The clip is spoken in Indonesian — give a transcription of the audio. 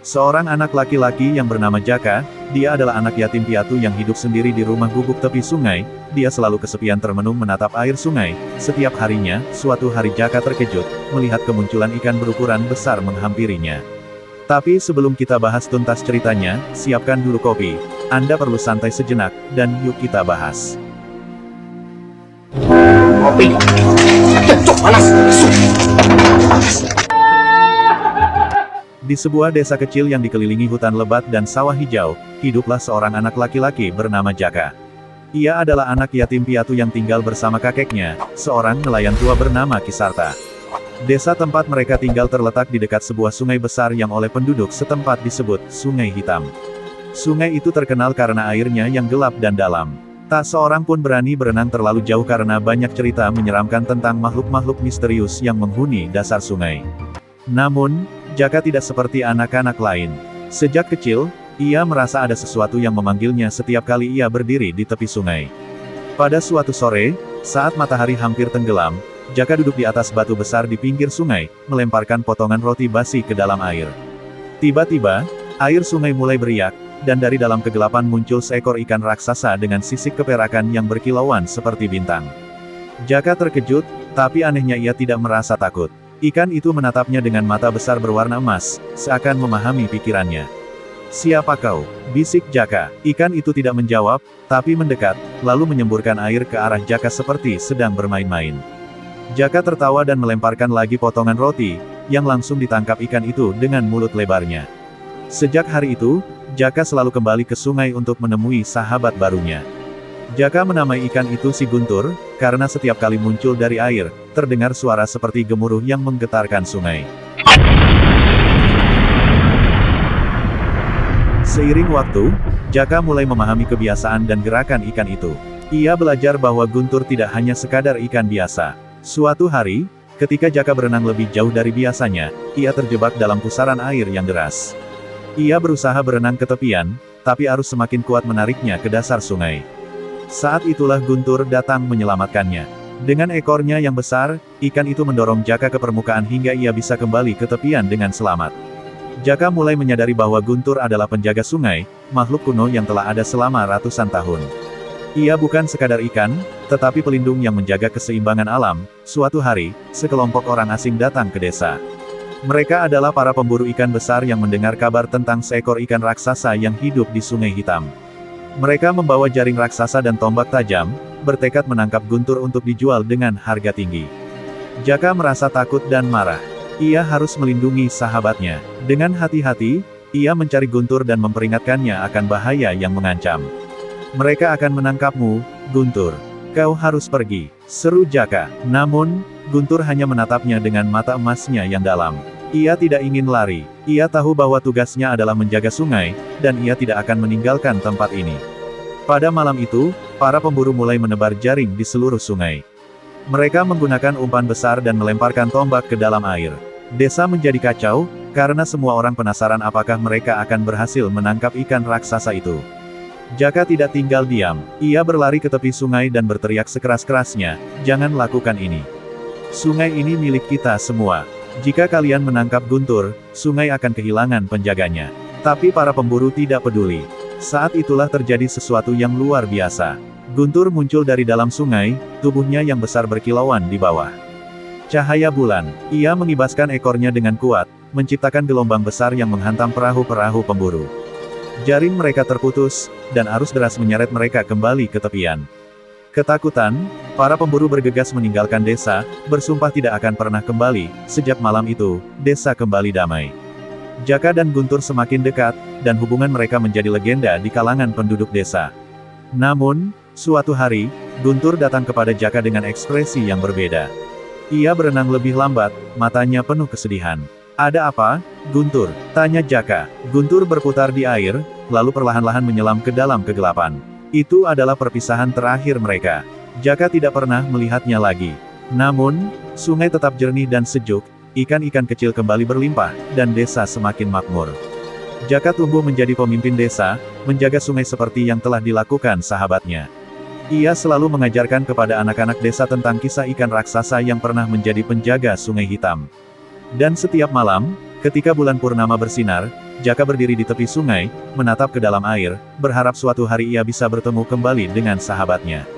Seorang anak laki-laki yang bernama Jaka, dia adalah anak yatim piatu yang hidup sendiri di rumah gubuk tepi sungai, dia selalu kesepian termenung menatap air sungai. Setiap harinya, suatu hari Jaka terkejut, melihat kemunculan ikan berukuran besar menghampirinya. Tapi sebelum kita bahas tuntas ceritanya, siapkan dulu kopi. Anda perlu santai sejenak, dan yuk kita bahas. Kopi. Cuk, panas. Di sebuah desa kecil yang dikelilingi hutan lebat dan sawah hijau, hiduplah seorang anak laki-laki bernama Jaka. Ia adalah anak yatim piatu yang tinggal bersama kakeknya, seorang nelayan tua bernama Kisarta. Desa tempat mereka tinggal terletak di dekat sebuah sungai besar yang oleh penduduk setempat disebut Sungai Hitam. Sungai itu terkenal karena airnya yang gelap dan dalam. Tak seorang pun berani berenang terlalu jauh karena banyak cerita menyeramkan tentang makhluk-makhluk misterius yang menghuni dasar sungai. Namun, Jaka tidak seperti anak-anak lain. Sejak kecil, ia merasa ada sesuatu yang memanggilnya setiap kali ia berdiri di tepi sungai. Pada suatu sore, saat matahari hampir tenggelam, Jaka duduk di atas batu besar di pinggir sungai, melemparkan potongan roti basi ke dalam air. Tiba-tiba, air sungai mulai beriak, dan dari dalam kegelapan muncul seekor ikan raksasa dengan sisik keperakan yang berkilauan seperti bintang. Jaka terkejut, tapi anehnya ia tidak merasa takut. Ikan itu menatapnya dengan mata besar berwarna emas, seakan memahami pikirannya. "Siapa kau?" bisik Jaka. Ikan itu tidak menjawab, tapi mendekat, lalu menyemburkan air ke arah Jaka seperti sedang bermain-main. Jaka tertawa dan melemparkan lagi potongan roti, yang langsung ditangkap ikan itu dengan mulut lebarnya. Sejak hari itu, Jaka selalu kembali ke sungai untuk menemui sahabat barunya. Jaka menamai ikan itu si Guntur, karena setiap kali muncul dari air, terdengar suara seperti gemuruh yang menggetarkan sungai. Seiring waktu, Jaka mulai memahami kebiasaan dan gerakan ikan itu. Ia belajar bahwa Guntur tidak hanya sekadar ikan biasa. Suatu hari, ketika Jaka berenang lebih jauh dari biasanya, ia terjebak dalam pusaran air yang deras. Ia berusaha berenang ke tepian, tapi arus semakin kuat menariknya ke dasar sungai. Saat itulah Guntur datang menyelamatkannya. Dengan ekornya yang besar, ikan itu mendorong Jaka ke permukaan hingga ia bisa kembali ke tepian dengan selamat. Jaka mulai menyadari bahwa Guntur adalah penjaga sungai, makhluk kuno yang telah ada selama ratusan tahun. Ia bukan sekadar ikan, tetapi pelindung yang menjaga keseimbangan alam. Suatu hari, sekelompok orang asing datang ke desa. Mereka adalah para pemburu ikan besar yang mendengar kabar tentang seekor ikan raksasa yang hidup di Sungai Hitam. Mereka membawa jaring raksasa dan tombak tajam, bertekad menangkap Guntur untuk dijual dengan harga tinggi. Jaka merasa takut dan marah. Ia harus melindungi sahabatnya. Dengan hati-hati, ia mencari Guntur dan memperingatkannya akan bahaya yang mengancam. "Mereka akan menangkapmu, Guntur. Kau harus pergi," seru Jaka. Namun, Guntur hanya menatapnya dengan mata emasnya yang dalam. Ia tidak ingin lari. Ia tahu bahwa tugasnya adalah menjaga sungai, dan ia tidak akan meninggalkan tempat ini. Pada malam itu, para pemburu mulai menebar jaring di seluruh sungai. Mereka menggunakan umpan besar dan melemparkan tombak ke dalam air. Desa menjadi kacau, karena semua orang penasaran apakah mereka akan berhasil menangkap ikan raksasa itu. Jaka tidak tinggal diam. Ia berlari ke tepi sungai dan berteriak sekeras-kerasnya, "Jangan lakukan ini. Sungai ini milik kita semua. Jika kalian menangkap Guntur, sungai akan kehilangan penjaganya." Tapi para pemburu tidak peduli. Saat itulah terjadi sesuatu yang luar biasa. Guntur muncul dari dalam sungai, tubuhnya yang besar berkilauan di bawah cahaya bulan. Ia mengibaskan ekornya dengan kuat, menciptakan gelombang besar yang menghantam perahu-perahu pemburu. Jaring mereka terputus, dan arus deras menyeret mereka kembali ke tepian. Ketakutan, para pemburu bergegas meninggalkan desa, bersumpah tidak akan pernah kembali. Sejak malam itu, desa kembali damai. Jaka dan Guntur semakin dekat, dan hubungan mereka menjadi legenda di kalangan penduduk desa. Namun, suatu hari, Guntur datang kepada Jaka dengan ekspresi yang berbeda. Ia berenang lebih lambat, matanya penuh kesedihan. "Ada apa, Guntur?" tanya Jaka. Guntur berputar di air, lalu perlahan-lahan menyelam ke dalam kegelapan. Itu adalah perpisahan terakhir mereka. Jaka tidak pernah melihatnya lagi. Namun, sungai tetap jernih dan sejuk, ikan-ikan kecil kembali berlimpah, dan desa semakin makmur. Jaka tumbuh menjadi pemimpin desa, menjaga sungai seperti yang telah dilakukan sahabatnya. Ia selalu mengajarkan kepada anak-anak desa tentang kisah ikan raksasa yang pernah menjadi penjaga Sungai Hitam. Dan setiap malam, ketika bulan purnama bersinar, Jaka berdiri di tepi sungai, menatap ke dalam air, berharap suatu hari ia bisa bertemu kembali dengan sahabatnya.